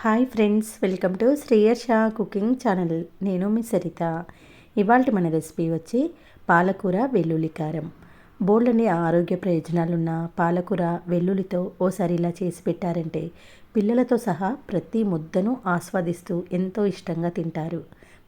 Hi friends, welcome to Shreyar Sha cooking channel. నేను మీ సరిత. ఇవాళ మన రెసిపీ వచ్చి పాలకూర వెల్లుల్లి కారం. బోల్డని ఆరోగ్య ప్రయోజనాలున్న పాలకూర వెల్లుల్లితో ఓసారి ఇలా చేసి పెట్టారంటే పిల్లలతో సహా ప్రతి ముద్దను ఆస్వాదిస్తూ ఎంతో ఇష్టంగా తింటారు.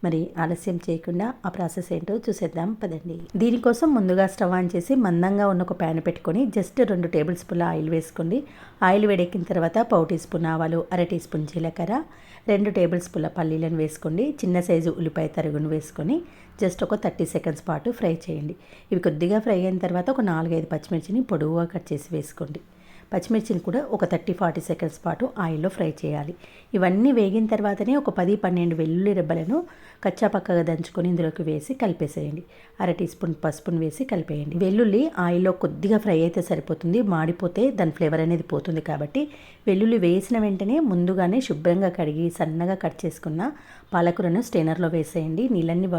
మరి ఆలస్యం చేయకుండా ఆ ప్రాసెస్ ఏంటో చూసేద్దాం పదండి. దీనికోసం ముందుగా స్టవ్ ఆన్ చేసి మందంగా ఉన్న ఒక ప్యాన్ పెట్టుకొని జస్ట్ 2 టేబుల్ స్పూన్ల ఆయిల్ వేసుకోండి. ఆయిల్ వేడెక్కిన తర్వాత 1/4 టీ స్పూన్ ఆవాలు, 1/2 టీ స్పూన్ జీలకర్ర, 2 టేబుల్ స్పూన్ల పల్లీలను వేసుకోండి. చిన్న సైజు ఉల్లిపాయ తరుగును వేసుకొని జస్ట్ ఒక 30 సెకండ్స్ పాటు ఫ్రై చేయండి. ఇవి కొద్దిగా ఫ్రై అయిన తర్వాత ఒక 4-5 పచ్చిమిర్చిని పొడవుగా కట్ చేసి వేసుకోండి. పచ్చిమిర్చిని కూడా ఒక 30-40 సెకండ్స్ పాటు ఆయిల్లో ఫ్రై చేయాలి. ఇవన్నీ వేగిన తర్వాతనే ఒక 10-12 వెల్లుల్లి రెబ్బలను కచ్చాపక్కగా దంచుకొని ఇందులోకి వేసి కలిపేసేయండి. 1/2 టీ స్పూన్ పసుపును వేసి కలిపేయండి. వెల్లుల్లి ఆయిల్లో కొద్దిగా ఫ్రై అయితే సరిపోతుంది, మాడిపోతే దాని ఫ్లేవర్ అనేది పోతుంది. కాబట్టి వెల్లుల్లి వేసిన వెంటనే ముందుగానే శుభ్రంగా కడిగి సన్నగా కట్ చేసుకున్న పాలకూరను స్టెయినర్లో వేసేయండి. నీళ్ళన్నీ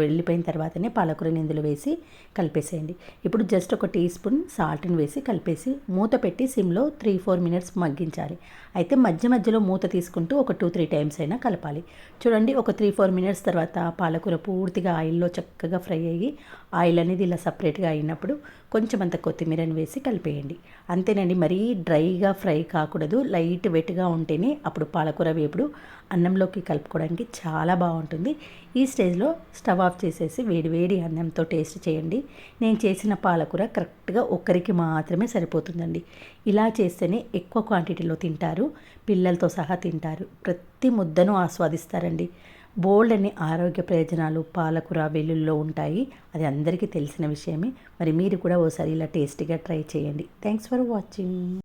వెళ్ళిపోయిన తర్వాతనే పాలకూరని ఇందులో వేసి కలిపేసేయండి. ఇప్పుడు జస్ట్ ఒక టీ స్పూన్ సాల్ట్ని వేసి కలిపేసి మూత పెట్టి సిమ్లో 3-4 మినిట్స్ మగ్గించాలి. అయితే మధ్య మధ్యలో మూత తీసుకుంటూ ఒక 2-3 టైమ్స్ అయినా కలపాలి. చూడండి, ఒక 3-4 మినిట్స్ తర్వాత పాలకూర పూర్తిగా ఆయిల్లో చక్కగా ఫ్రై అయ్యి ఆయిల్ అనేది ఇలా సపరేట్గా అయినప్పుడు కొంచెం అంత కొత్తిమీరని వేసి కలిపేయండి. అంతేనండి, మరీ డ్రైగా ఫ్రై కాకూడదు, లైట్ వెట్గా ఉంటేనే అప్పుడు పాలకూర వేపుడు అన్నంలోకి కలుపుకోవడానికి చాలా బాగుంటుంది. ఈ స్టేజ్లో స్టవ్ ఆఫ్ చేసేసి వేడి అన్నంతో టేస్ట్ చేయండి. నేను చేసిన పాలకూర కరెక్ట్గా ఒక్కరికి మాత్రమే సరిపోతుందండి. ఇలా చేస్తేనే ఎక్కువ క్వాంటిటీలో తింటారు, పిల్లలతో సహా తింటారు, ప్రతి ముద్దను ఆస్వాదిస్తారండి. బోల్డ్ అన్ని ఆరోగ్య ప్రయోజనాలు పాలకూర వెల్లుల్లో ఉంటాయి, అది అందరికీ తెలిసిన విషయమే. మరి మీరు కూడా ఓసారి ఇలా టేస్టీగా ట్రై చేయండి. Thanks for watching.